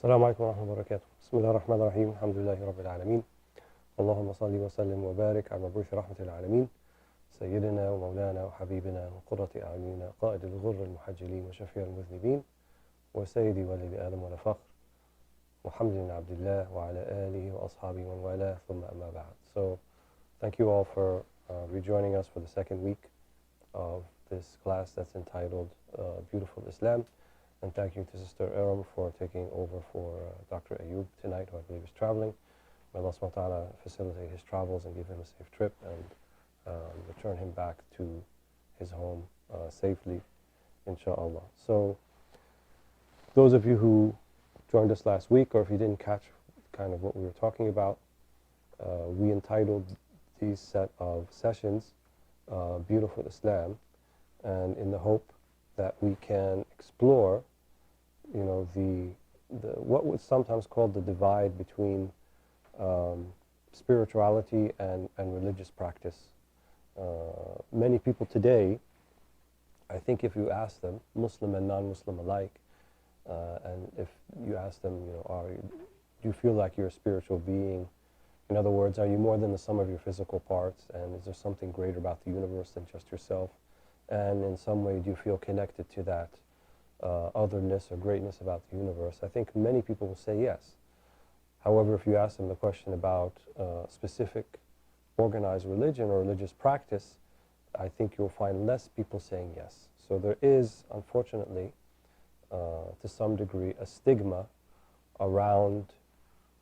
السلام عليكم ورحمة الله وبركاته. بسم الله الرحمن الرحيم. الحمد لله رب العالمين. اللهم صل وسلم وبارك على مبعوث رحمة العالمين سيدنا ومولانا وحبيبنا وقرة أعيننا قائد الغر المحجلين وشفيع المذنبين وسيدي ولد آدم ولا فخر محمد بن عبد الله وعلى آله وأصحابه ومن والاه ثم أما بعد. So thank you all for rejoining us for the second week of this class that's entitled Beautiful Islam. And thank you to Sister Aram for taking over for Dr. Ayub tonight, who I believe is traveling. May Allah subhanahu wa ta'ala facilitate his travels and give him a safe trip and return him back to his home safely, inshaAllah. So those of you who joined us last week, or if you didn't catch kind of what we were talking about, we entitled these set of sessions Beautiful Islam, and in the hope that we can explore, you know, the what was sometimes called the divide between spirituality and religious practice. Many people today, I think if you ask them, Muslim and non-Muslim alike, and if you ask them, you know, do you feel like you're a spiritual being? In other words, are you more than the sum of your physical parts? And is there something greater about the universe than just yourself? And in some way, do you feel connected to that otherness or greatness about the universe? I think many people will say yes. However, if you ask them the question about specific organized religion or religious practice, I think you'll find less people saying yes. So there is, unfortunately, to some degree, a stigma around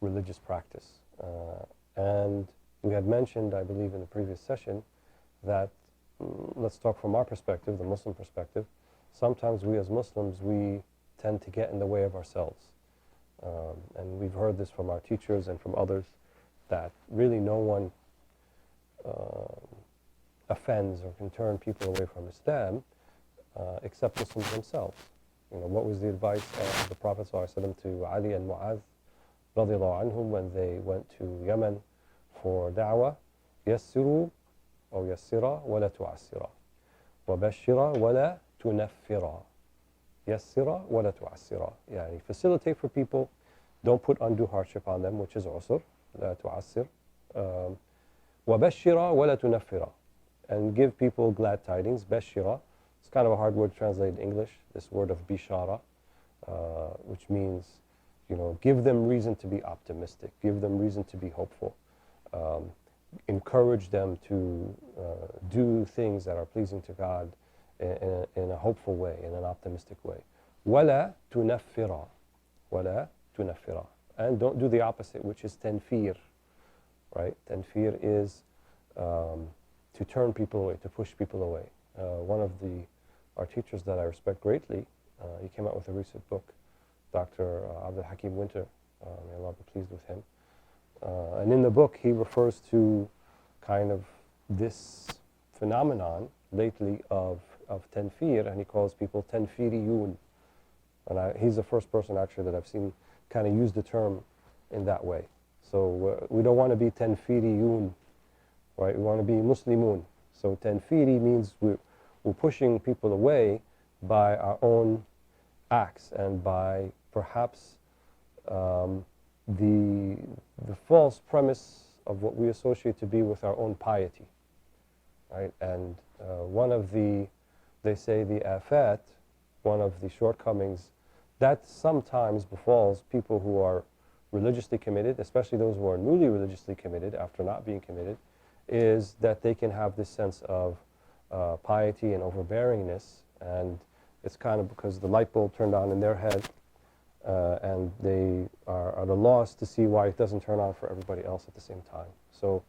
religious practice. And we had mentioned, I believe in the previous session, that let's talk from our perspective, the Muslim perspective. Sometimes we as Muslims, we tend to get in the way of ourselves. And we've heard this from our teachers and from others, that really no one offends or can turn people away from Islam except Muslims themselves. You know, what was the advice of the Prophet ﷺ to Ali and Mu'adh radiallahu anhum when they went to Yemen for da'wah? يَسِّرُوا أو يسرا ولا تعسرا وبشرا ولا تنفرا يسرا ولا تعسرا. يعني facilitate for people, don't put undue hardship on them, which is usr, لا تعسر. وبشرا ولا تنفرا, and give people glad tidings. Bashira, it's kind of a hard word to translate in English, this word of bishara, which means, you know, give them reason to be optimistic, give them reason to be hopeful. Encourage them to do things that are pleasing to God in a hopeful way, in an optimistic way. وَلَا تُنَفِّرَا وَلَا تُنَفِّرَا. And don't do the opposite, which is tanfir, right? Tanfir is to turn people away, to push people away. One of our teachers that I respect greatly, he came out with a recent book, Dr. Abdul Hakim Winter, may Allah be pleased with him. And in the book, he refers to kind of this phenomenon lately of tanfir, and he calls people tanfiriyun. And he's the first person actually that I've seen kind of use the term in that way. So we don't want to be tanfiriyun, right? We want to be muslimun. So tanfiri means we're pushing people away by our own acts and by perhaps the false premise of what we associate to be with our own piety, right? And one of they say the afat, one of the shortcomings that sometimes befalls people who are religiously committed, especially those who are newly religiously committed after not being committed, is that they can have this sense of piety and overbearingness, and it's kind of because the light bulb turned on in their head, and they are at a loss to see why it doesn't turn on for everybody else at the same time. So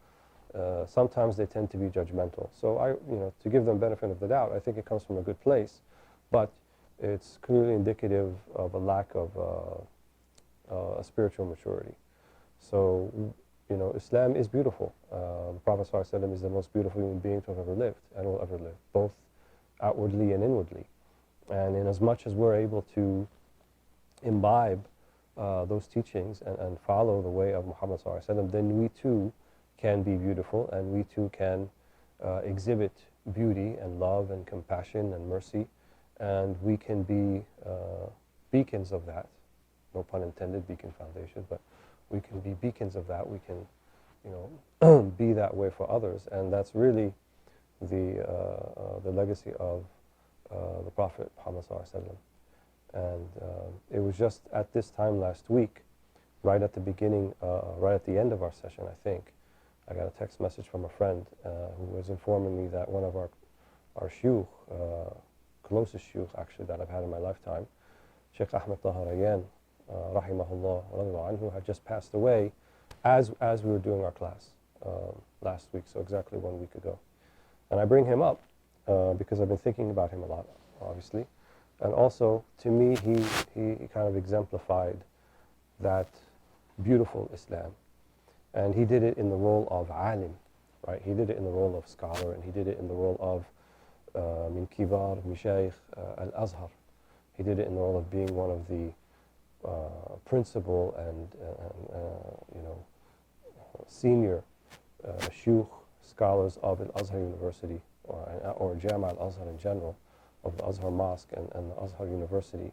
sometimes they tend to be judgmental. So to give them benefit of the doubt, I think it comes from a good place, but it's clearly indicative of a lack of a spiritual maturity. So, you know, Islam is beautiful. The Prophet ﷺ is the most beautiful human being to have ever lived and will ever live, both outwardly and inwardly. And in as much as we're able to imbibe those teachings and follow the way of Muhammad ﷺ, then we too can be beautiful, and we too can exhibit beauty and love and compassion and mercy, and we can be beacons of that no pun intended, Beacon Foundation, but we can be beacons of that. We can, you know, be that way for others, and that's really the legacy of the Prophet Muhammad sallallahu alaihi wasallam. And it was just at this time last week, right at the beginning, right at the end of our session, I think, I got a text message from a friend who was informing me that one of our shuyukh, closest shuyukh actually that I've had in my lifetime, Sheikh Ahmed Taharayan, rahimahullah, anhu, had just passed away as we were doing our class last week, so exactly 1 week ago. And I bring him up because I've been thinking about him a lot, obviously. And also, to me, he kind of exemplified that beautiful Islam. And he did it in the role of alim, right? He did it in the role of scholar, and he did it in the role of min kibar mashayikh al-Azhar. He did it in the role of being one of the principal and you know, senior shuyukh scholars of Al-Azhar University, or Jama al-Azhar in general, of the Azhar Mosque and the Azhar University,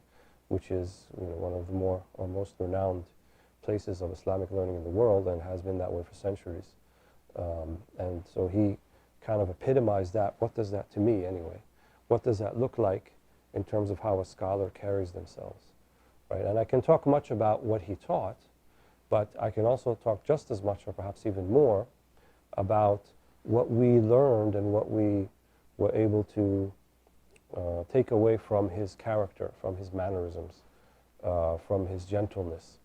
which is, you know, one of the more or most renowned places of Islamic learning in the world, and has been that way for centuries. And so he kind of epitomized that. What does that, to me anyway, what does that look like in terms of how a scholar carries themselves, right? And I can talk much about what he taught, but I can also talk just as much, or perhaps even more, about what we learned and what we were able to take away from his character, from his mannerisms, from his gentleness,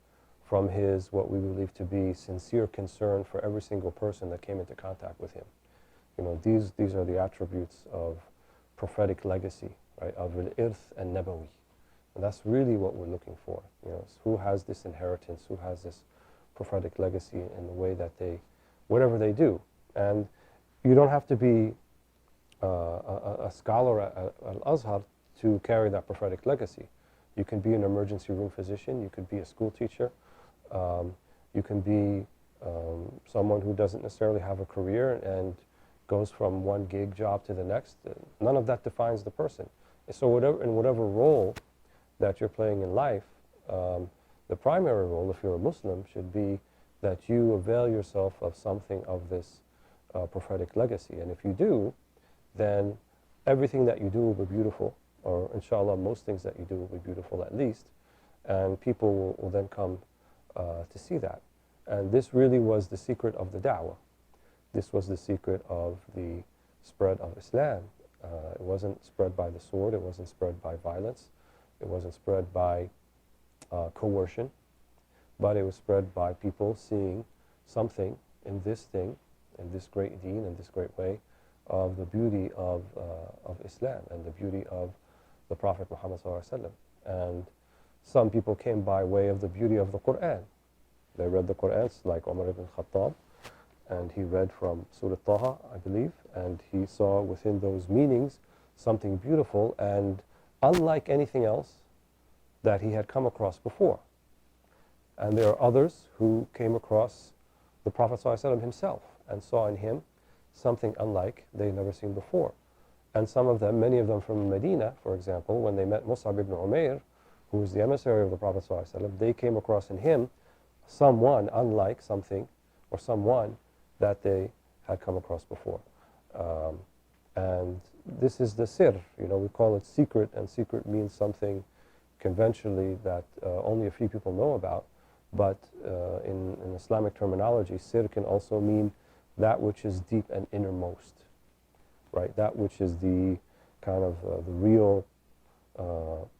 from his, what we believe to be, sincere concern for every single person that came into contact with him. You know, these are the attributes of prophetic legacy, right, of al-irth and nabawi. And that's really what we're looking for. You know, who has this inheritance, who has this prophetic legacy in the way that they, whatever they do. And you don't have to be a scholar at Al-Azhar to carry that prophetic legacy. You can be an emergency room physician, you could be a school teacher, you can be someone who doesn't necessarily have a career and goes from one gig job to the next. None of that defines the person. So in whatever role that you're playing in life, the primary role, if you're a Muslim, should be that you avail yourself of something of this prophetic legacy. And if you do, then everything that you do will be beautiful, or inshallah most things that you do will be beautiful at least, and people will then come to see that. And this really was the secret of the da'wah. This was the secret of the spread of Islam. It wasn't spread by the sword, it wasn't spread by violence, it wasn't spread by coercion, but it was spread by people seeing something in this thing, in this great deen, in this great way, of the beauty of Islam and the beauty of the Prophet Muhammad sallallahu alaihi wasallam. And some people came by way of the beauty of the Quran. They read the Quran, like Umar ibn Khattab, and he read from Surah Taha, I believe, and he saw within those meanings something beautiful and unlike anything else that he had come across before. And there are others who came across the Prophet ﷺ himself and saw in him something unlike they'd never seen before. And some of them, many of them from Medina, for example, when they met Mosaad ibn Umair, who was the emissary of the Prophet ﷺ, they came across in him someone unlike something, or someone that they had come across before. And this is the sir, you know, we call it secret, and secret means something conventionally that only a few people know about. But in Islamic terminology, sir can also mean that which is deep and innermost, right? That which is the kind of the real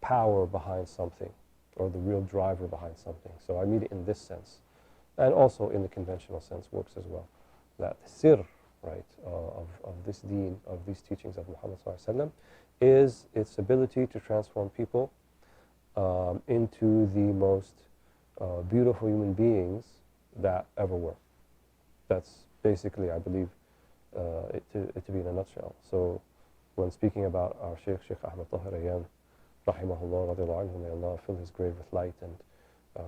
power behind something, or the real driver behind something. So I mean it in this sense, and also in the conventional sense works as well. That sir, right, of this deen, of these teachings of Muhammad sallallahu alaihi wasallam, is its ability to transform people into the most beautiful human beings that ever were. That's basically, I believe, it to be in a nutshell. So when speaking about our Sheikh Ahmed Taharayan, rahimahullah, radiallahu anhu, may Allah fill his grave with light and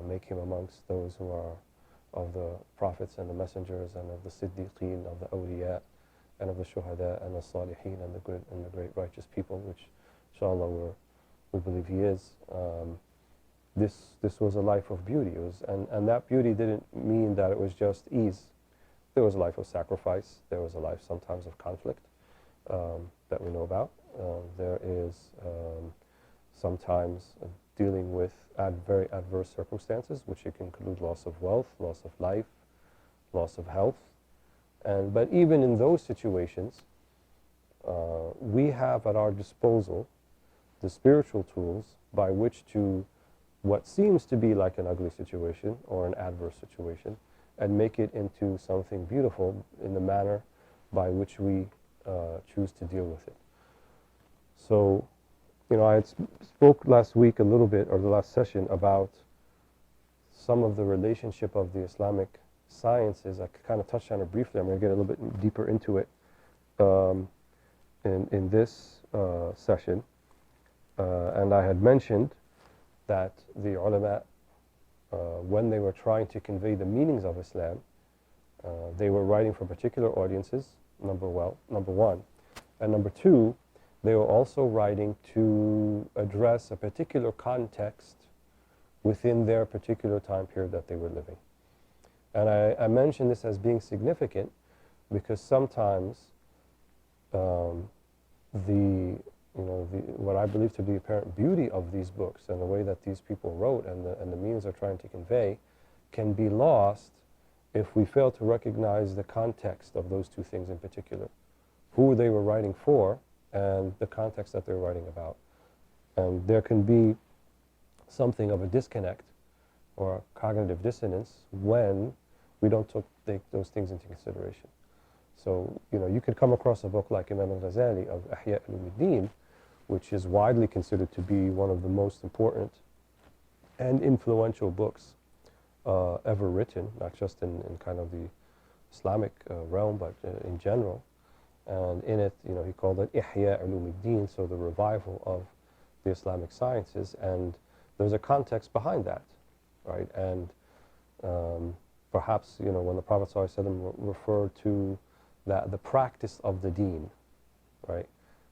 make him amongst those who are of the prophets and the messengers and of the siddiqeen, of the awliya, and of the shuhada and the salihin and the good and the great righteous people, which inshallah we believe he is. this was a life of beauty. It was, and that beauty didn't mean that it was just ease. There was a life of sacrifice. There was a life sometimes of conflict that we know about. There is sometimes dealing with very adverse circumstances, which can include loss of wealth, loss of life, loss of health. But even in those situations, we have at our disposal the spiritual tools by which to what seems to be like an ugly situation or an adverse situation and make it into something beautiful in the manner by which we choose to deal with it. So, you know, I had spoke last week a little bit, or the last session, about some of the relationship of the Islamic sciences. I kind of touched on it briefly. I'm going to get a little bit deeper into it in this session. And I had mentioned that the ulama, when they were trying to convey the meanings of Islam, they were writing for particular audiences, number one. And number two, they were also writing to address a particular context within their particular time period that they were living. And I mention this as being significant because sometimes what I believe to be apparent beauty of these books and the way that these people wrote and the meanings they're trying to convey can be lost if we fail to recognize the context of those two things in particular, who they were writing for and the context that they're writing about. And there can be something of a disconnect or a cognitive dissonance when we don't take those things into consideration. So, you know, you could come across a book like Imam al-Ghazali of Ihya al-Ulumuddin, which is widely considered to be one of the most important and influential books ever written, not just in kind of the Islamic realm, but in general. And in it, you know, he called it Ihya al-Ulumuddin, so the revival of the Islamic sciences. And there's a context behind that, right? And perhaps, you know, when the Prophet ﷺ referred to the practice of the deen, right,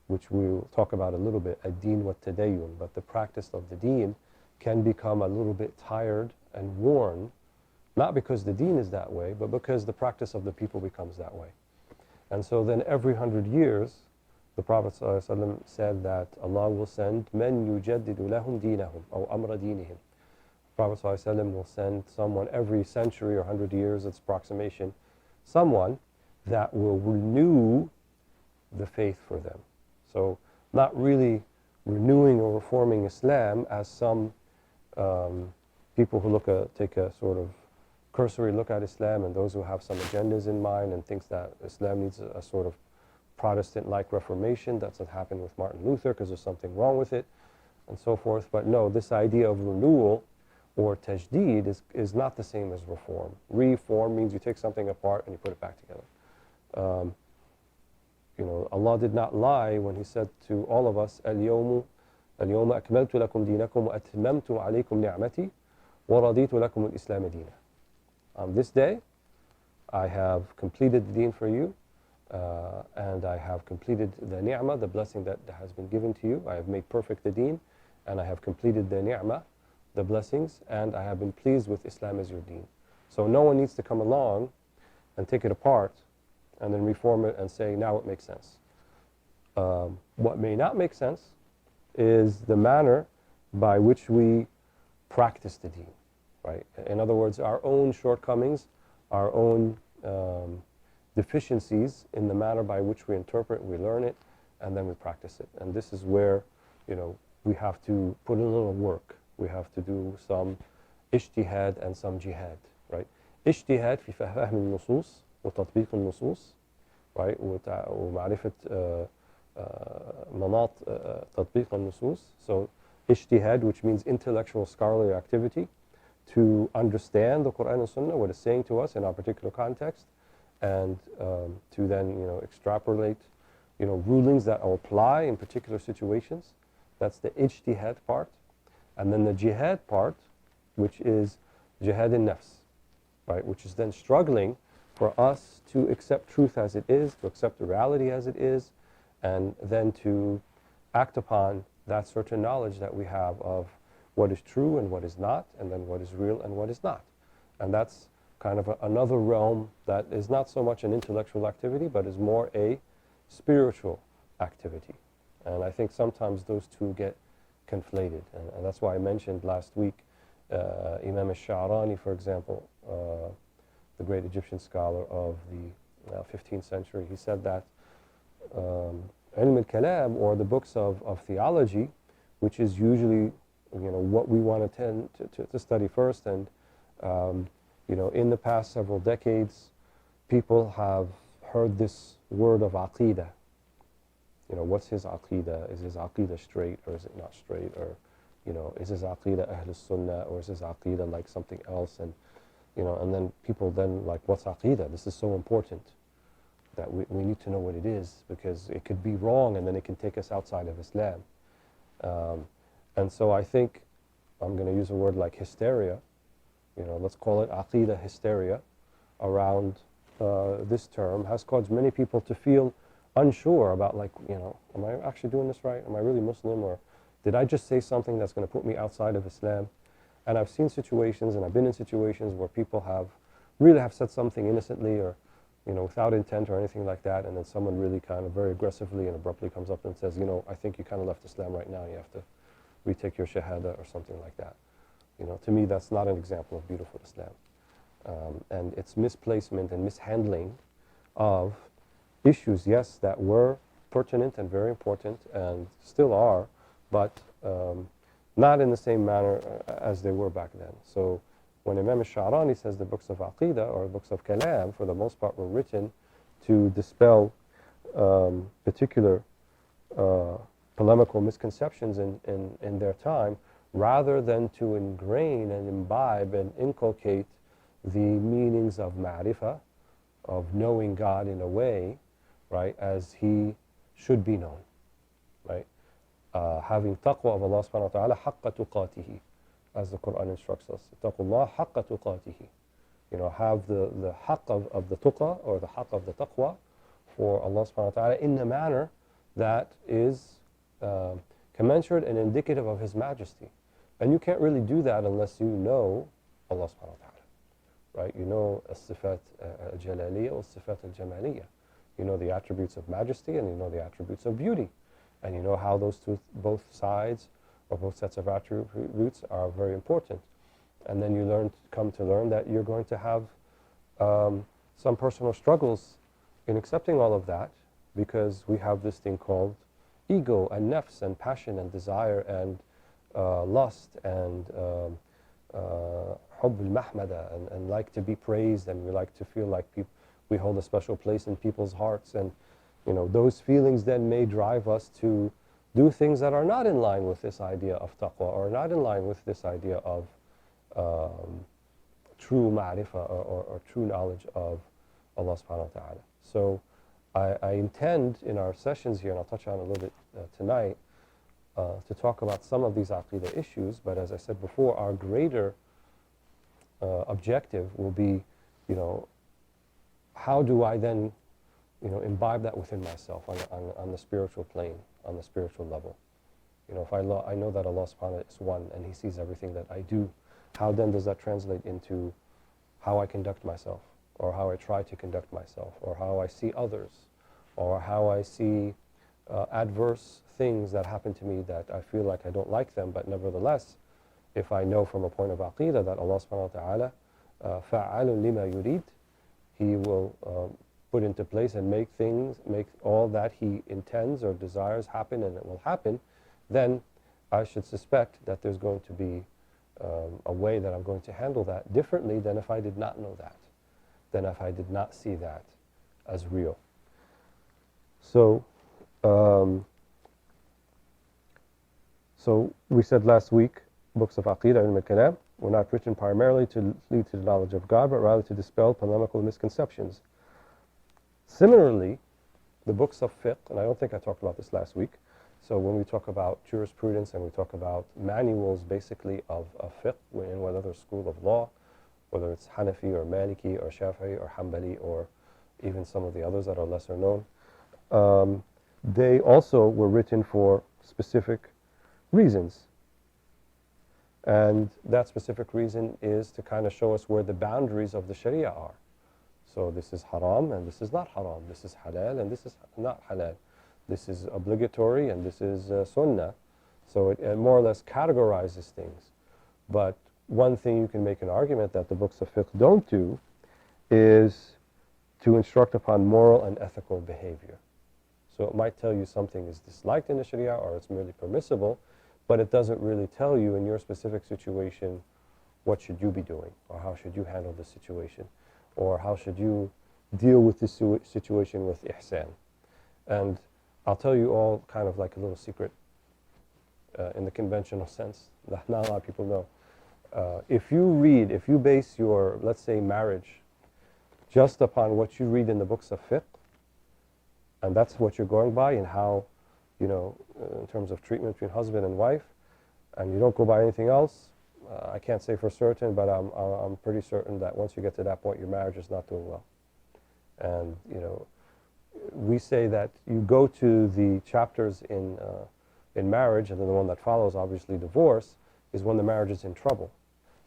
which we'll talk about a little bit, ad-deen wa tadayyun, but the practice of the deen can become a little bit tired and worn, not because the deen is that way, but because the practice of the people becomes that way. And so then every 100 years, the Prophet ﷺ said that Allah will send men yujaddidu lahum deenahum, or amra deenihim. The Prophet ﷺ will send someone every century or 100 years, its approximation, someone that will renew the faith for them. So not really renewing or reforming Islam as some people who take a sort of cursory look at Islam, and those who have some agendas in mind and thinks that Islam needs a sort of Protestant-like reformation. That's what happened with Martin Luther because there's something wrong with it and so forth. But no, this idea of renewal or tajdeed is not the same as reform. Reform means you take something apart and you put it back together. You know, Allah did not lie when He said to all of us, اليوم أكملت لكم دينكم وأتممت عليكم نعمتي ورضيت لكم الإسلام دينا. On this day, I have completed the deen for you, and I have completed the ni'mah, the blessing that has been given to you. I have made perfect the deen, and I have completed the ni'mah, the blessings, and I have been pleased with Islam as your deen. So no one needs to come along and take it apart and then reform it and say, now it makes sense. What may not make sense is the manner by which we practice the deen, right? In other words, our own shortcomings, our own deficiencies in the manner by which we interpret, we learn it, and then we practice it. And this is where, you know, we have to put in a little work. We have to do some ijtihad and some jihad, right? ijtihad في فهم النصوص وتطبيق النصوص, right? ومعرفة مناط تطبيق النصوص. So ijtihad, which means intellectual scholarly activity, to understand the Quran and Sunnah, what it's saying to us in our particular context, and to then, you know, extrapolate, you know, rulings that will apply in particular situations. That's the ijtihad part. And then the jihad part, which is jihad in-nafs, right? Which is then struggling for us to accept truth as it is, to accept the reality as it is, and then to act upon that certain knowledge that we have of what is true and what is not, and then what is real and what is not. And that's kind of another realm that is not so much an intellectual activity, but is more a spiritual activity. And I think sometimes those two get conflated. And that's why I mentioned last week Imam al-Sha'rani, for example, the great Egyptian scholar of the 15th century. He said that Ilm al-Kalam, or the books of theology, which is usually what we want to tend to study first, and in the past several decades, people have heard this word of aqeedah. What's his aqeedah? Is his aqeedah straight, or is it not straight? Or, is his aqeedah Ahl Sunnah, or is his aqeedah like something else? And, and then people then like, what's aqeedah? This is so important that we need to know what it is, because it could be wrong and then it can take us outside of Islam. And so I think I'm going to use a word like hysteria. Let's call it aqeedah hysteria around this term has caused many people to feel unsure about, like, am I actually doing this right? Am I really Muslim? Or did I just say something that's going to put me outside of Islam? And I've seen situations, and I've been in situations where people really have said something innocently, or without intent or anything like that, and then someone really kind of very aggressively and abruptly comes up and says, I think you kind of left Islam right now, you have to retake your shahada, or something like that. To me, that's not an example of beautiful Islam. And it's misplacement and mishandling of issues, yes, that were pertinent and very important and still are, but not in the same manner as they were back then. So when Imam al-Sha'rani says the books of Aqeedah or books of Kalam, for the most part, were written to dispel particular polemical misconceptions in their time, rather than to ingrain and imbibe and inculcate the meanings of ma'rifah, of knowing God in a way, right, as He should be known, right? Having taqwa of Allah subhanahu wa ta'ala haqqa tuqatihi, as the Quran instructs us. Taqullah haqqa tuqatihi. Have the haqq of the tuqa, or the haqq of the taqwa, for Allah subhanahu wa ta'ala in a manner that is commensurate and indicative of His majesty. And you can't really do that unless you know Allah subhanahu wa ta'ala, right? You know as-sifat al-jalaliyya or as-sifat al-jamaliyya. You know the attributes of majesty, and you know the attributes of beauty. And you know how those both sides, or both sets of attributes, are very important. And then you come to learn that you're going to have some personal struggles in accepting all of that, because we have this thing called ego and nafs and passion and desire and lust and hubb al-mahmada, and like to be praised, and we like to feel like we hold a special place in people's hearts. And those feelings then may drive us to do things that are not in line with this idea of taqwa, or not in line with this idea of true ma'rifah, or true knowledge of Allah subhanahu wa ta'ala. So I intend in our sessions here, and I'll touch on a little bit tonight, to talk about some of these aqidah issues. But as I said before, our greater objective will be, how do I then imbibe that within myself on the spiritual plane, on the spiritual level. If I know that Allah subhanahu wa ta'ala is one, and He sees everything that I do, how then does that translate into how I conduct myself, or how I try to conduct myself, or how I see others, or how I see adverse things that happen to me that I feel like I don't like them, but nevertheless, if I know from a point of aqeedah that Allah subhanahu wa ta'ala fa'alun lima yurid, He will put into place and make all that He intends or desires happen, and it will happen, then I should suspect that there's going to be a way that I'm going to handle that differently than if I did not know that, than if I did not see that as real. So, so we said last week, books of Aqeedah and Kalam were not written primarily to lead to the knowledge of God, but rather to dispel polemical misconceptions. Similarly, the books of fiqh, and I don't think I talked about this last week, so when we talk about jurisprudence and we talk about manuals basically of fiqh, in whether school of law, whether it's Hanafi or Maliki or Shafi'i or Hanbali or even some of the others that are lesser known, they also were written for specific reasons. And that specific reason is to kind of show us where the boundaries of the Sharia are. So this is haram and this is not haram. This is halal and this is not halal. This is obligatory and this is sunnah. So it more or less categorizes things. But one thing you can make an argument that the books of fiqh don't do is to instruct upon moral and ethical behavior. So it might tell you something is disliked in the Sharia or it's merely permissible, but it doesn't really tell you in your specific situation what should you be doing, or how should you handle the situation, or how should you deal with this situation with ihsan. And I'll tell you all kind of like a little secret in the conventional sense that not a lot of people know. If you base your, let's say, marriage just upon what you read in the books of fiqh, and that's what you're going by and how, you know, in terms of treatment between husband and wife, and you don't go by anything else, I can't say for certain, but I'm pretty certain that once you get to that point, your marriage is not doing well. And, you know, we say that you go to the chapters in marriage, and then the one that follows, obviously divorce, is when the marriage is in trouble.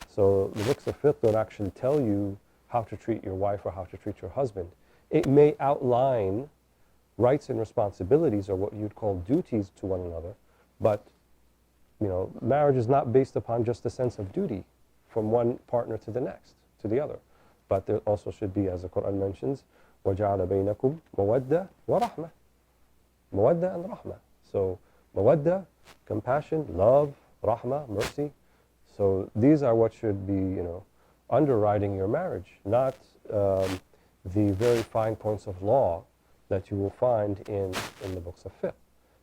So the books of fiqh don't actually tell you how to treat your wife or how to treat your husband. It may outline rights and responsibilities, or what you'd call duties to one another, but you know, marriage is not based upon just a sense of duty from one partner to the next, to the other. But there also should be, as the Quran mentions, وَجَعَلَ بَيْنَكُمْ مَوَدَّةً وَرَحْمَةً. Mawadda and rahmah. So mawadda, compassion, love, rahmah, mercy. So these are what should be, you know, underwriting your marriage, not the very fine points of law that you will find in the books of fiqh.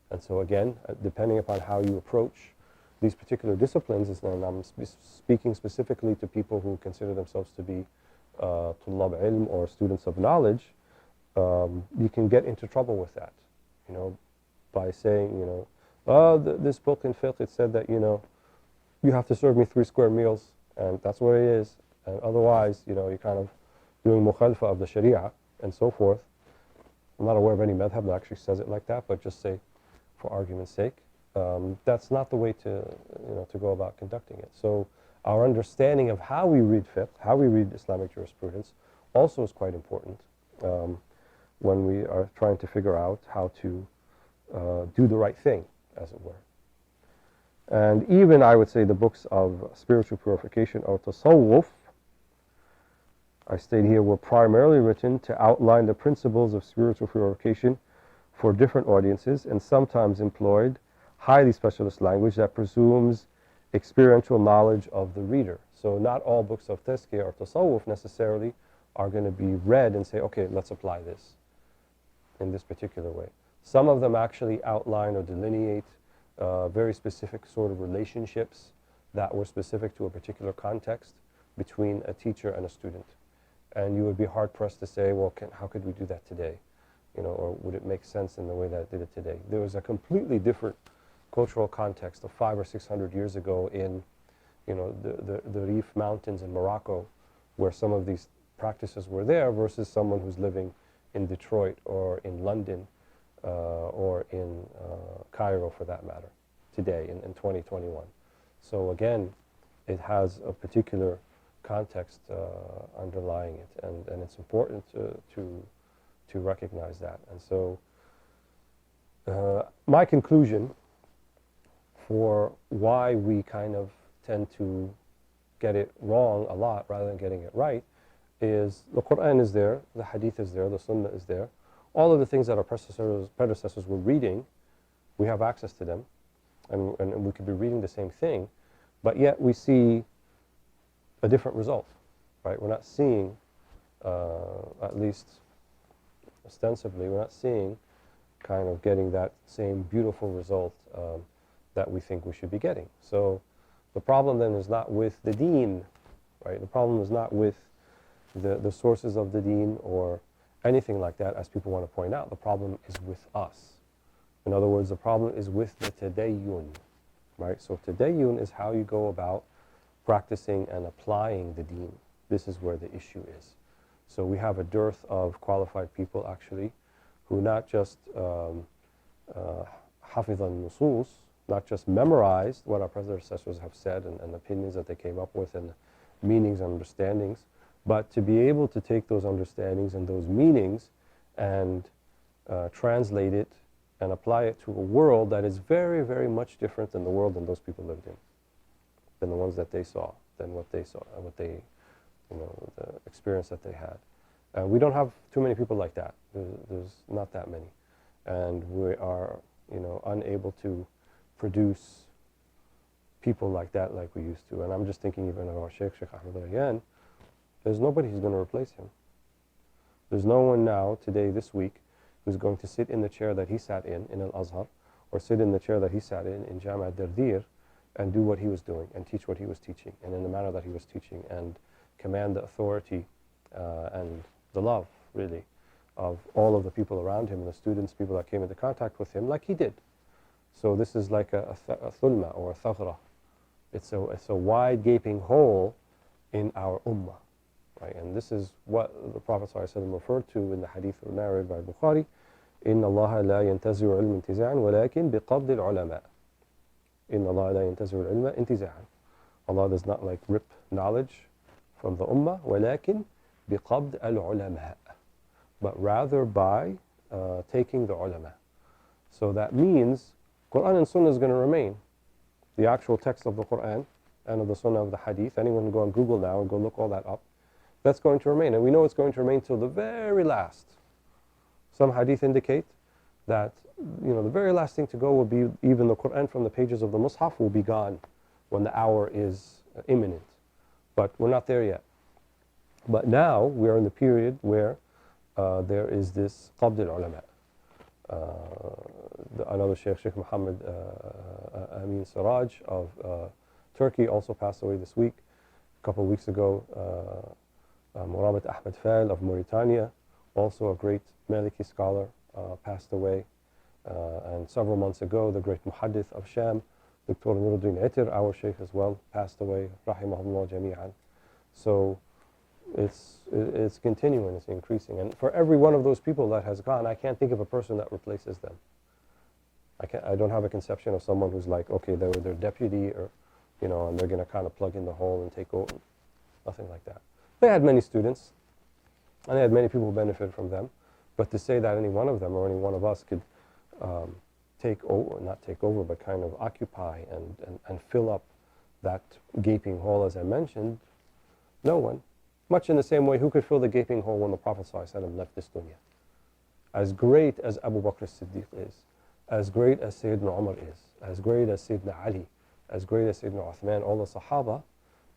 And so again, depending upon how you approach these particular disciplines, and I'm speaking specifically to people who consider themselves to be tullab ilm or students of knowledge, you can get into trouble with that, you know, by saying, you know, oh, this book in fiqh, it said that, you know, you have to serve me 3 square meals, and that's what it is. And otherwise, you know, you're kind of doing mukhalfa of the sharia and so forth. I'm not aware of any madhab that actually says it like that, but just say, for argument's sake, that's not the way to, you know, to go about conducting it. So our understanding of how we read fiqh, how we read Islamic jurisprudence, also is quite important when we are trying to figure out how to do the right thing, as it were. And even, I would say, the books of spiritual purification or tasawwuf, I state here, were primarily written to outline the principles of spiritual purification for different audiences, and sometimes employed highly specialist language that presumes experiential knowledge of the reader. So not all books of tazkiyah or tasawwuf necessarily are going to be read and say, okay, let's apply this in this particular way. Some of them actually outline or delineate very specific sort of relationships that were specific to a particular context between a teacher and a student. And you would be hard-pressed to say, well, how could we do that today? You know, or would it make sense in the way that it did it today? There was a completely different cultural context of 500 or 600 years ago in, you know, the Rif Mountains in Morocco, where some of these practices were there, versus someone who's living in Detroit or in London or in Cairo, for that matter, today in 2021. So again, it has a particular context underlying it, and it's important to recognize that. And so my conclusion for why we kind of tend to get it wrong a lot rather than getting it right is the Quran is there, the Hadith is there, the Sunnah is there. All of the things that our predecessors were reading, we have access to them, and we could be reading the same thing, but yet we see a different result, right? We're not seeing, at least ostensibly, we're not seeing kind of getting that same beautiful result that we think we should be getting. So the problem then is not with the deen, right? The problem is not with the sources of the deen or anything like that, as people want to point out. The problem is with us. In other words, the problem is with the tadayyun, right? So tadayyun is how you go about practicing and applying the deen. This is where the issue is. So we have a dearth of qualified people, actually, who not just hafidh al-nusus, not just memorized what our predecessors have said and opinions that they came up with and meanings and understandings, but to be able to take those understandings and those meanings and translate it and apply it to a world that is very, very much different than the world that those people lived in, than the ones that they saw, than what they saw, and what they, the experience that they had. We don't have too many people like that. There's not that many. And we are, unable to produce people like that like we used to. And I'm just thinking even of our Sheikh Ahmed Rayyan. There's nobody who's going to replace him. There's no one now, today, this week, who's going to sit in the chair that he sat in Al-Azhar, or sit in the chair that he sat in Jami'at Dardir, and do what he was doing, and teach what he was teaching, and in the manner that he was teaching, and command the authority and the love, really, of all of the people around him, and the students, people that came into contact with him, like he did. So this is like a thulma, or a thaghra. It's a wide, gaping hole in our ummah. Right? And this is what the Prophet ﷺ referred to in the hadith narrated by Bukhari, إِنَّ اللَّهَ لَا يَنْتَزِعُ الْعِلْمَ انْتِزَاعًا وَلَكِنْ بِقَبْضِ الْعُلَمَاءِ إِنَّ اللَّهَ لَا يَنْتَزِعُ الْعِلْمَ انْتِزَاعًا. Allah does not like rip knowledge from the ummah, وَلَكِنْ بِقَبْضِ الْعُلَمَاءِ, but rather by taking the ulama. So that means Quran and Sunnah is going to remain. The actual text of the Quran and of the Sunnah of the Hadith, anyone can go on Google now and go look all that up. That's going to remain, and we know it's going to remain till the very last. Some hadith indicate that the very last thing to go will be even the Quran from the pages of the Mus'haf will be gone when the hour is imminent. But we're not there yet. But now we are in the period where there is this qabd al-ulama. Another Sheikh Muhammad Amin Siraj of Turkey also passed away this week. A couple of weeks ago, Murabat Ahmed Fal of Mauritania, also a great Maliki scholar, passed away. And several months ago, the great Muhaddith of Sham, Dr. Nuruddin Itir, our Sheikh as well, passed away, rahimahullah jami'an. So it's continuing, it's increasing. And for every one of those people that has gone, I can't think of a person that replaces them. I don't have a conception of someone who's like, okay, they were their deputy, or, and they're going to kind of plug in the hole and take over. Nothing like that. They had many students, and they had many people who benefited from them. But to say that any one of them or any one of us could take over, not take over, but kind of occupy and fill up that gaping hole, as I mentioned, no one. Much in the same way, who could fill the gaping hole when the Prophet ﷺ left this dunya? As great as Abu Bakr as-Siddiq is, as great as Sayyidina Umar is, as great as Sayyidina Ali, as great as Sayyidina Uthman, all the Sahaba,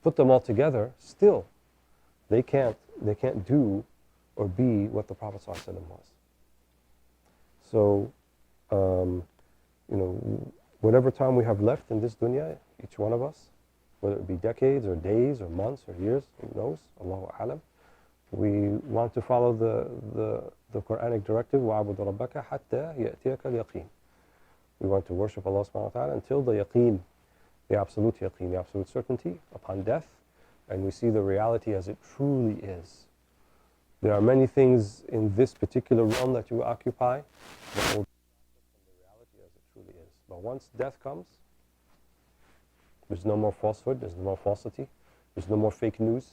put them all together, still, they can't do or be what the Prophet ﷺ was. So, whatever time we have left in this dunya, each one of us, whether it be decades or days or months or years, who knows, Allahu A'lam, we want to follow the Quranic directive, وَعَبُدُ رَبَّكَ حَتَّى يَأْتِيَكَ الْيَقِينَ. We want to worship Allah subhanahu wa ta'ala until the yaqeen, the absolute yaqeen, the absolute certainty upon death, and we see the reality as it truly is. There are many things in this particular realm that you occupy that will from the reality as it truly is. But once death comes, there's no more falsehood, there's no more falsity, there's no more fake news,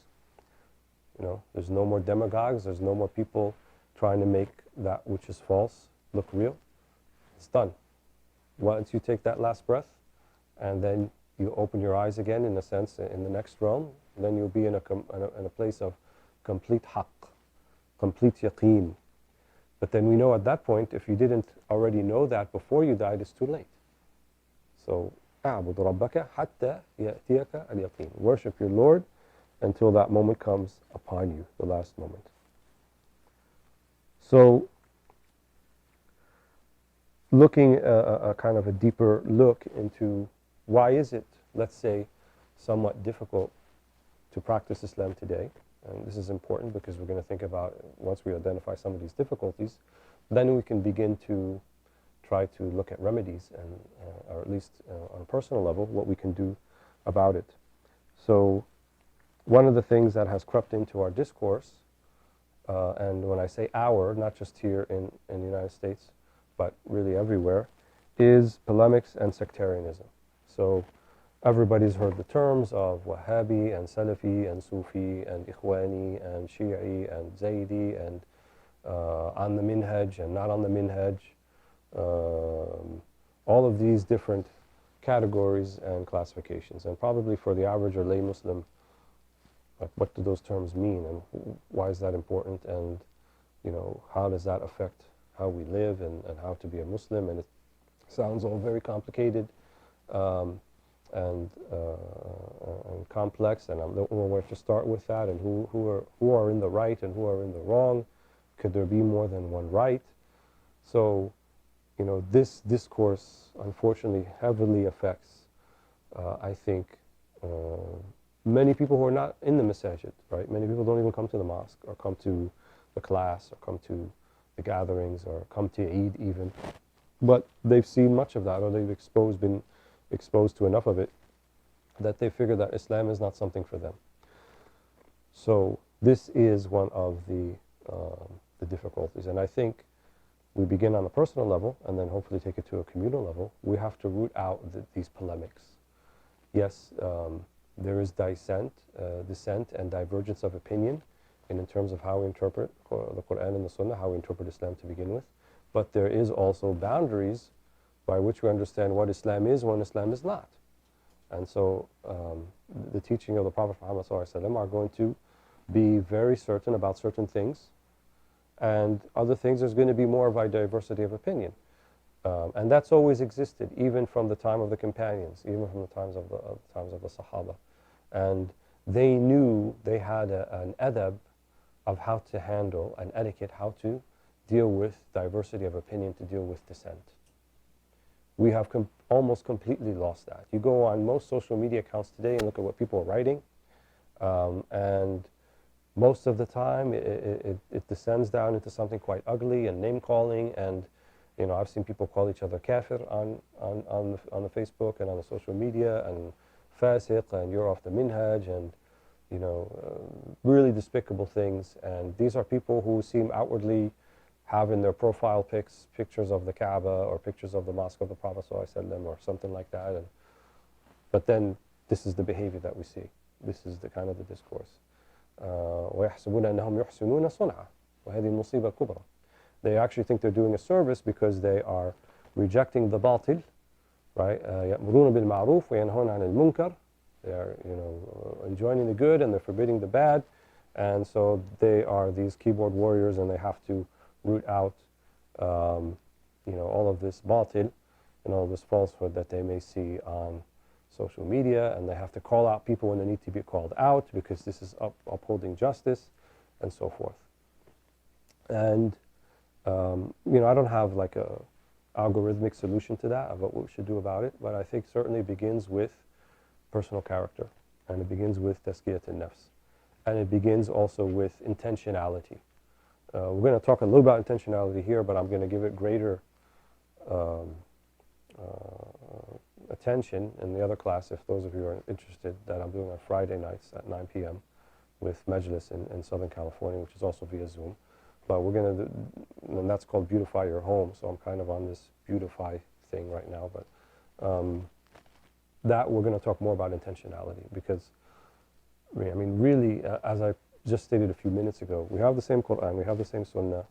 there's no more demagogues, there's no more people trying to make that which is false look real. It's done. Once you take that last breath, and then you open your eyes again, in a sense, in the next realm, then you'll be in a place of complete haqq, complete yaqeen. But then we know at that point, if you didn't already know that before you died, it's too late. So, أَعْبُدُ رَبَّكَ حَتَّى يَأْتِيَكَ الْيَقِينَ. Worship your Lord until that moment comes upon you, the last moment. So, looking a kind of a deeper look into why is it, let's say, somewhat difficult to practice Islam today. And this is important because we're going to think about, once we identify some of these difficulties, then we can begin to try to look at remedies, and or at least on a personal level, what we can do about it. So one of the things that has crept into our discourse, and when I say our, not just here in the United States, but really everywhere, is polemics and sectarianism. So everybody's heard the terms of Wahhabi and Salafi and Sufi and Ikhwani and Shi'i and Zaydi and on the minhaj and not on the minhaj. All of these different categories and classifications. And probably for the average or lay Muslim, like, what do those terms mean and why is that important, and how does that affect how we live and how to be a Muslim? And it sounds all very complicated and complex, and I don't know where to start with that, and who are in the right and who are in the wrong. Could there be more than one right? So, this discourse, unfortunately, heavily affects, I think, many people who are not in the masajid, right? Many people don't even come to the mosque, or come to the class, or come to the gatherings, or come to Eid even. But they've seen much of that, or they've been exposed to enough of it, that they figure that Islam is not something for them. So this is one of the difficulties. And I think we begin on a personal level, and then hopefully take it to a communal level. We have to root out these polemics. Yes, there is dissent and divergence of opinion in terms of how we interpret the Quran and the Sunnah, how we interpret Islam to begin with. But there is also boundaries by which we understand what Islam is and what Islam is not. And so the teaching of the Prophet Muhammad ﷺ are going to be very certain about certain things, and other things there's going to be more of a diversity of opinion. And that's always existed, even from the time of the companions, even from the times of the Sahaba. And they knew they had an adab of how to handle, an etiquette, how to deal with diversity of opinion, to deal with dissent. We have almost completely lost that. You go on most social media accounts today and look at what people are writing, and most of the time it descends down into something quite ugly and name-calling, and I've seen people call each other kafir on the Facebook and on the social media, and fasiq, and you're off the minhaj, and really despicable things. And these are people who seem outwardly have in their profile pics pictures of the Kaaba or pictures of the Mosque of the Prophet ﷺ or something like that. But then this is the behavior that we see. This is the kind of the discourse. وَيَحْسَبُونَ أَنَّهُمْ يُحْسِنُونَ صُنْعًا وَهَذِهِ الْمُصِيبَةُ الْكُبْرَى. They actually think they're doing a service because they are rejecting the batil, right? يَأْمُرُونَ بِالْمَعْرُوفِ وَيَنْهُونَ عَنِ الْمُنْكَرِ. They are, enjoining the good and they're forbidding the bad. And so they are these keyboard warriors, and they have to root out, all of this batil and all this falsehood that they may see on social media, and they have to call out people when they need to be called out, because this is upholding justice, and so forth. And I don't have like a algorithmic solution to that, of what we should do about it, but I think certainly it begins with personal character, and it begins with tazkiyat an-nafs, and it begins also with intentionality. We're going to talk a little about intentionality here, but I'm going to give it greater attention in the other class, if those of you are interested, that I'm doing on Friday nights at 9 p.m. with Majlis in Southern California, which is also via Zoom. But we're going to, and that's called Beautify Your Home, so I'm kind of on this beautify thing right now. But that we're going to talk more about intentionality, because, really, as I just stated a few minutes ago, we have the same Quran, we have the same Sunnah,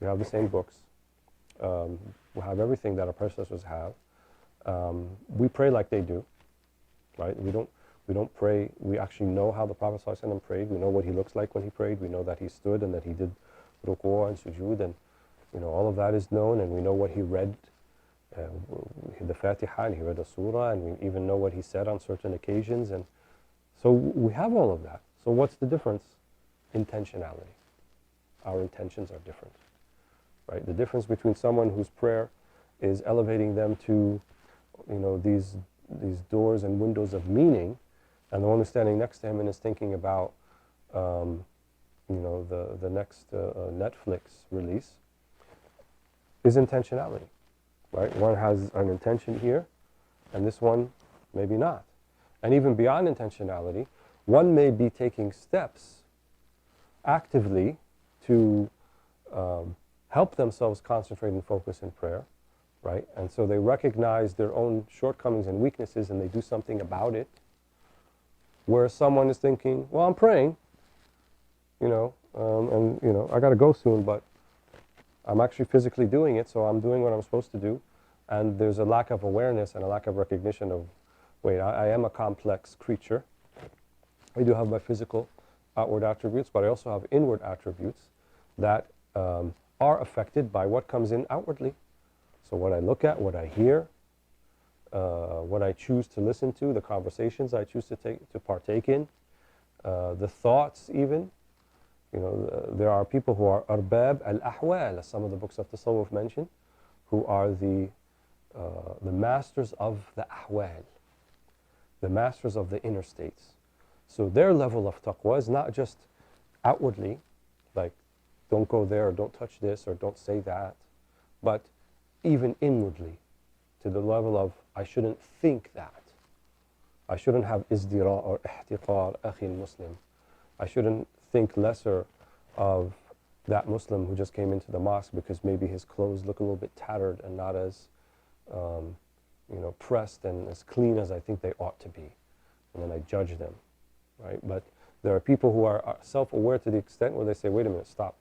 we have the same books, we have everything that our predecessors have. We pray like they do, right? We don't pray. We actually know how the Prophet ﷺ prayed. We know what he looks like when he prayed. We know that he stood and that he did ruku' and sujood, and all of that is known. And we know what he read, the Fatiha, and he read a surah, and we even know what he said on certain occasions. And so we have all of that. So what's the difference? Intentionality. Our intentions are different, right? The difference between someone whose prayer is elevating them to these doors and windows of meaning, and the one who's standing next to him and is thinking about the next Netflix release, is intentionality, right? One has an intention here, and this one maybe not. And even beyond intentionality, one may be taking steps actively to help themselves concentrate and focus in prayer, right? And so they recognize their own shortcomings and weaknesses and they do something about it. Where someone is thinking, well, I'm praying, and I got to go soon, but I'm actually physically doing it, so I'm doing what I'm supposed to do. And there's a lack of awareness and a lack of recognition of, wait, I am a complex creature. I do have my physical outward attributes, but I also have inward attributes that are affected by what comes in outwardly. So what I look at, what I hear, what I choose to listen to, the conversations I choose to partake in, the thoughts even. There are people who are arbab al-ahwal, as some of the books of Tasawwuf mention, who are the masters of the ahwal, the masters of the inner states. So their level of taqwa is not just outwardly, like don't go there or don't touch this or don't say that, but even inwardly, to the level of I shouldn't think that. I shouldn't have izdira or ihtiqar akhi Muslim. I shouldn't think lesser of that Muslim who just came into the mosque because maybe his clothes look a little bit tattered and not as pressed and as clean as I think they ought to be. And then I judge them, right? But there are people who are self-aware to the extent where they say, wait a minute, stop.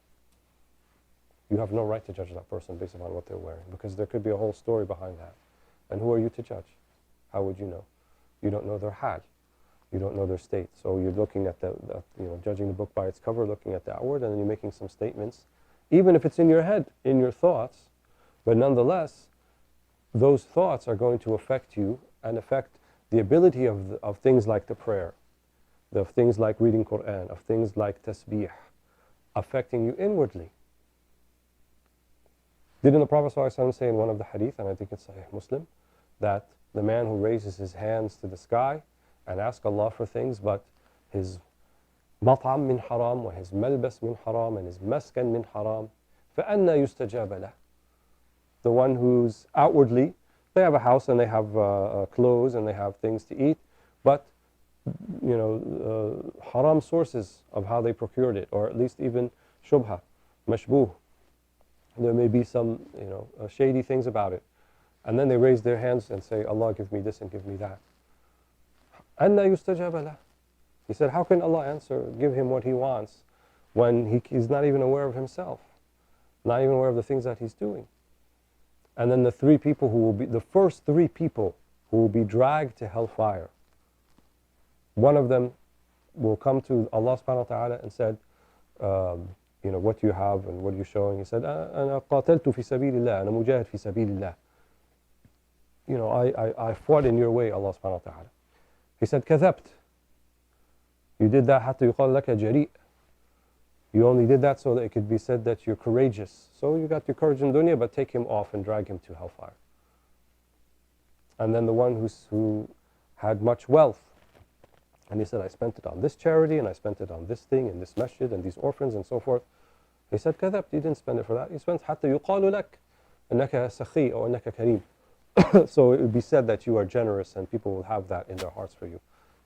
You have no right to judge that person based upon what they're wearing, because there could be a whole story behind that. And who are you to judge? How would you know? You don't know their hal. You don't know their state. So you're looking at judging the book by its cover, looking at the outward, and then you're making some statements, even if it's in your head, in your thoughts, but nonetheless, those thoughts are going to affect you and affect the ability of things like the prayer, of things like reading Quran, of things like tasbih, affecting you inwardly. Didn't the Prophet ﷺ say in one of the hadith, and I think it's Sahih Muslim, that the man who raises his hands to the sky and asks Allah for things, but his mat'am min haram, wa his malbas min haram, and his maskan min haram, فَأَنَّا يُسْتَجَابَ لَهُ. The one who's outwardly, they have a house and they have clothes and they have things to eat, but haram sources of how they procured it, or at least even shubha, mashbuh. There may be some, shady things about it. And then they raise their hands and say, Allah, give me this and give me that. أَنَّا يُسْتَجَابَ لَهُ. He said, how can Allah give him what he wants when he's not even aware of himself, not even aware of the things that he's doing? And then the first three people who will be dragged to hellfire, one of them will come to Allah subhanahu wa ta'ala and said, what you have and what you're showing. He said, أَنَا قَاتَلْتُ فِي سَبِيلِ اللَّهِ أَنَا مُجَاهِدْ فِي سَبِيلِ اللَّهِ. I fought in your way, Allah subhanahu wa ta'ala. He said, كَذَبْت. You did that حَتَّى يُقَالَ لَكَ جَرِيء. You only did that so that it could be said that you're courageous. So you got your courage in dunya, but take him off and drag him to hellfire. And then the one who had much wealth, and he said, I spent it on this charity, and I spent it on this thing, and this masjid, and these orphans, and so forth. He said, كذبت. You didn't spend it for that. You spent حَتَّى يُقَالُ لَكَ أَنَّكَ سَخِي or أَنَّكَ كَرِيم. So it would be said that you are generous, and people will have that in their hearts for you.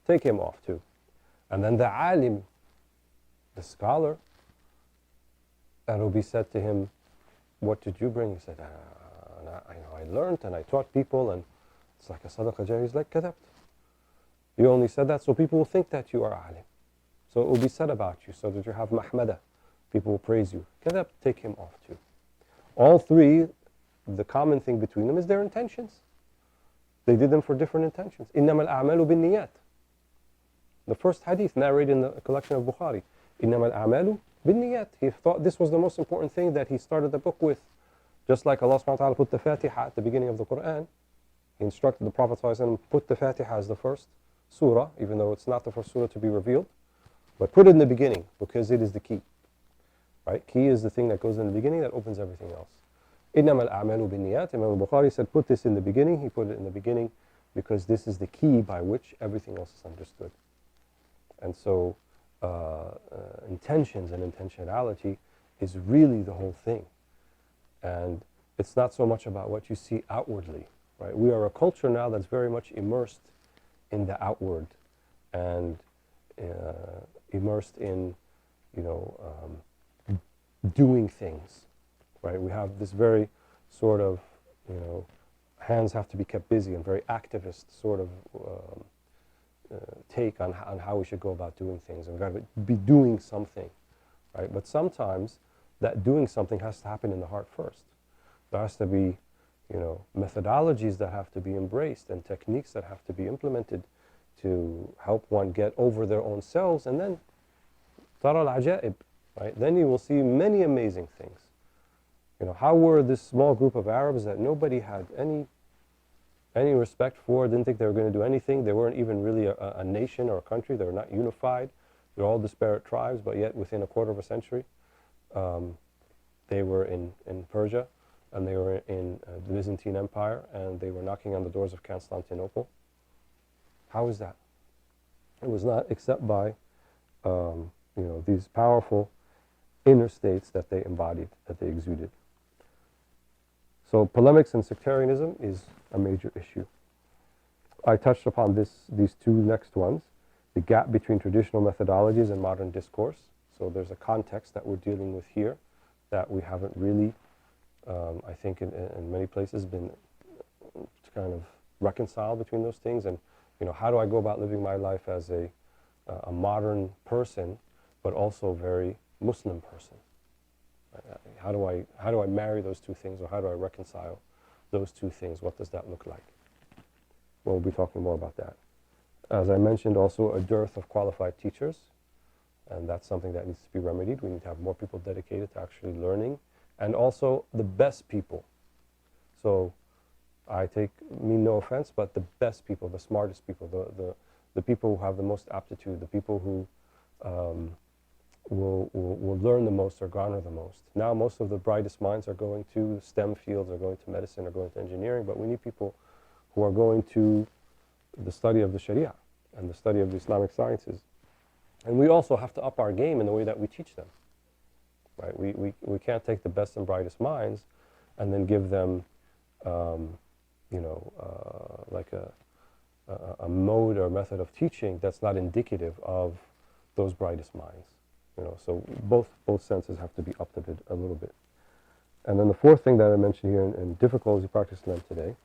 Take him off too. And then the alim, the scholar, and it will be said to him, what did you bring? He said, I learned and I taught people, and it's like a sadaqah jariyah. He's like, كذبت. You only said that so people will think that you are alim. So it will be said about you, so that you have mahmada. People will praise you. كذبت. Take him off too. All three, the common thing between them is their intentions. They did them for different intentions. إِنَّمَا الْأَعْمَالُ بِالنِّيَّاتِ. The first hadith narrated in the collection of Bukhari. إِنَّمَا الْأَعْمَالُ بِالنِّيَّاتِ. He thought this was the most important thing that he started the book with. Just like Allah subhanahu wa ta'ala put the Fatiha at the beginning of the Quran. He instructed the Prophet ﷺ, put the Fatiha as the first surah, even though it's not the first surah to be revealed. But put it in the beginning, because it is the key. Right? Key is the thing that goes in the beginning that opens everything else. إِنَّمَا الْأَعْمَالُ بِالنِّيَّاتِ. Imam Bukhari said, put this in the beginning. He put it in the beginning because this is the key by which everything else is understood. And so intentions and intentionality is really the whole thing. And it's not so much about what you see outwardly. Right? We are a culture now that's very much immersed in the outward and immersed in, doing things. Right? We have this very sort of, hands have to be kept busy, and very activist sort of take on how we should go about doing things. And we've got to be doing something, right? But sometimes that doing something has to happen in the heart first. There has to be, methodologies that have to be embraced and techniques that have to be implemented to help one get over their own selves, and then tara al-ajaib, right? Then you will see many amazing things. How were this small group of Arabs that nobody had any respect for, didn't think they were going to do anything? They weren't even really a nation or a country. They were not unified. They're all disparate tribes, but yet within a quarter of a century, they were in Persia, and they were in the Byzantine Empire, and they were knocking on the doors of Constantinople. How is that? It was not except by, these powerful inner states that they embodied, that they exuded. So polemics and sectarianism is a major issue. I touched upon these two next ones, the gap between traditional methodologies and modern discourse. So there's a context that we're dealing with here that we haven't really, I think in many places, been kind of reconciled between those things. And how do I go about living my life as a modern person, but also a very Muslim person? How do I marry those two things, or how do I reconcile those two things? What does that look like? Well, we'll be talking more about that. As I mentioned, also a dearth of qualified teachers, and that's something that needs to be remedied. We need to have more people dedicated to actually learning, and also the best people. So I mean no offense, but the best people, the smartest people, the people who have the most aptitude, the people who will learn the most or garner the most. Now most of the brightest minds are going to STEM fields, or going to medicine, or going to engineering, but we need people who are going to the study of the Sharia and the study of the Islamic sciences. And we also have to up our game in the way that we teach them. Right? We can't take the best and brightest minds and then give them like a mode or method of teaching that's not indicative of those brightest minds. So both senses have to be upped a little bit. And then the fourth thing that I mentioned here in difficulty practice Islam today,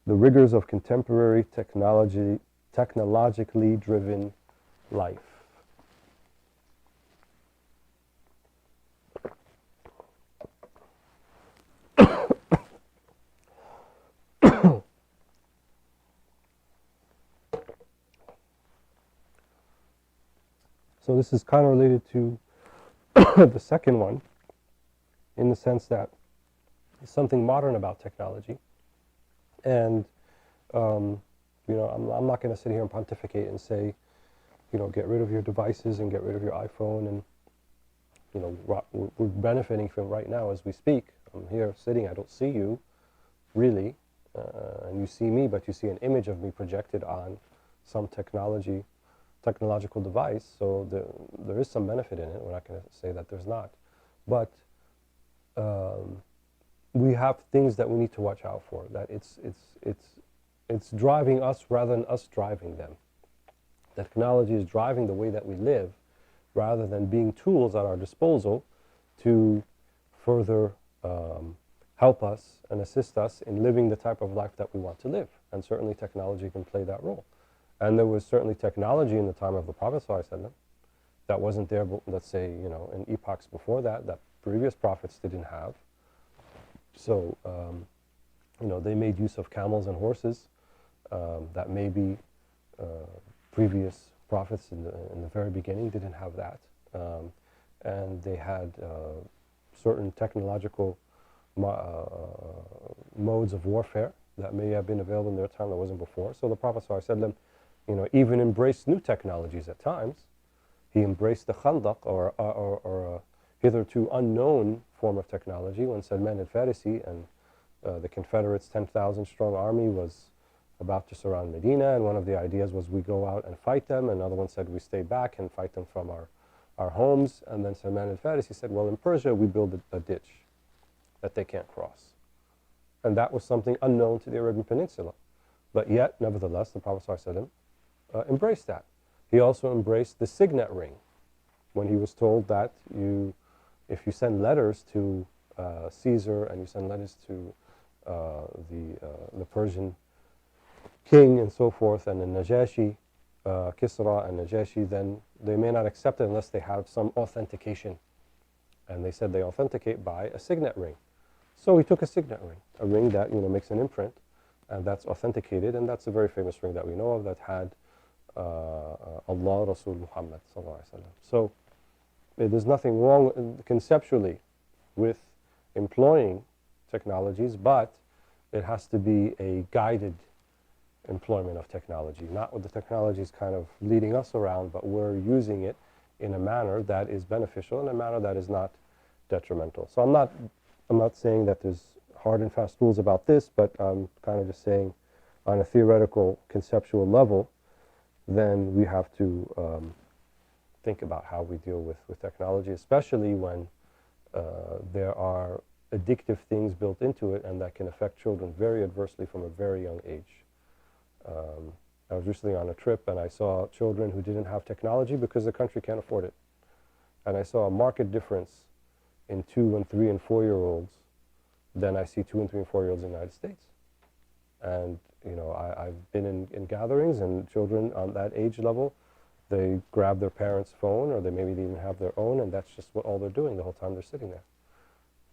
the rigors of contemporary technologically driven life. So this is kind of related to the second one, in the sense that there's something modern about technology. And, I'm not going to sit here and pontificate and say, get rid of your devices and get rid of your iPhone. And, we're benefiting from right now as we speak. I'm here sitting, I don't see you, really. And you see me, but you see an image of me projected on some technological device, so there is some benefit in it. We're not going to say that there's not. But we have things that we need to watch out for, that it's driving us rather than us driving them. Technology is driving the way that we live rather than being tools at our disposal to further help us and assist us in living the type of life that we want to live. And certainly technology can play that role. And there was certainly technology in the time of the Prophet ﷺ that wasn't there, let's say, in epochs before that previous prophets didn't have. So, they made use of camels and horses that maybe previous prophets in the very beginning didn't have that. And they had certain technological modes of warfare that may have been available in their time that wasn't before. So the Prophet ﷺ, even embraced new technologies at times. He embraced the khandaq, or a hitherto unknown form of technology, when Salman al-Farisi and the Confederates' 10,000 strong army was about to surround Medina, and one of the ideas was we go out and fight them, and another one said we stay back and fight them from our homes. And then Salman al-Farisi said, well, in Persia we build a ditch that they can't cross. And that was something unknown to the Arabian Peninsula. But yet, nevertheless, the Prophet ﷺ embraced that. He also embraced the signet ring when he was told that if you send letters to Caesar and you send letters to the Persian king and so forth, and the Najashi, Kisra and Najashi, then they may not accept it unless they have some authentication. And they said they authenticate by a signet ring. So he took a signet ring, a ring that makes an imprint, and that's authenticated, and that's a very famous ring that we know of that had Allah, Rasul Muhammad sallallahu alaihi wasallam. So there's nothing wrong conceptually with employing technologies, but it has to be a guided employment of technology, not with the technologies kind of leading us around, but we're using it in a manner that is beneficial, in a manner that is not detrimental. So I'm not saying that there's hard and fast rules about this, but I'm kind of just saying on a theoretical, conceptual level, then we have to think about how we deal with technology, especially when there are addictive things built into it and that can affect children very adversely from a very young age. I was recently on a trip and I saw children who didn't have technology because the country can't afford it. And I saw a marked difference in 2 and 3 and 4-year-olds than I see 2 and 3 and 4-year-olds in the United States. And I've been in gatherings, and children on that age level, they grab their parents' phone, or maybe they even have their own, and that's just all they're doing the whole time they're sitting there.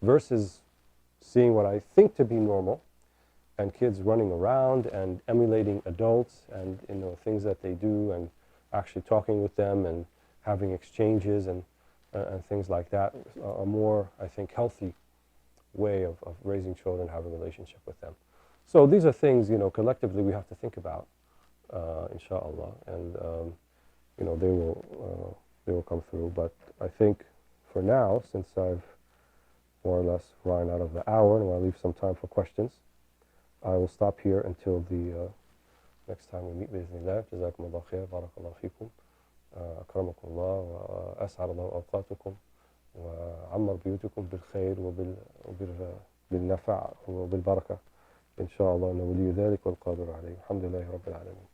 Versus seeing what I think to be normal, and kids running around and emulating adults and things that they do, and actually talking with them and having exchanges and things like that, a more, I think, healthy way of raising children, having a relationship with them. So these are things, collectively we have to think about, inshallah, and they will come through. But I think for now, since I've more or less run out of the hour, and I want to leave some time for questions, I will stop here until the next time we meet. بإذن الله. جزاكم الله خير. بارك الله فيكم. أكرمكم الله وأسعد الله أوقاتكم وعمر بيوتكم بالخير وبالنفع وبالبركة إن شاء الله، إنه ولي ذلك والقادر عليه. الحمد لله رب العالمين.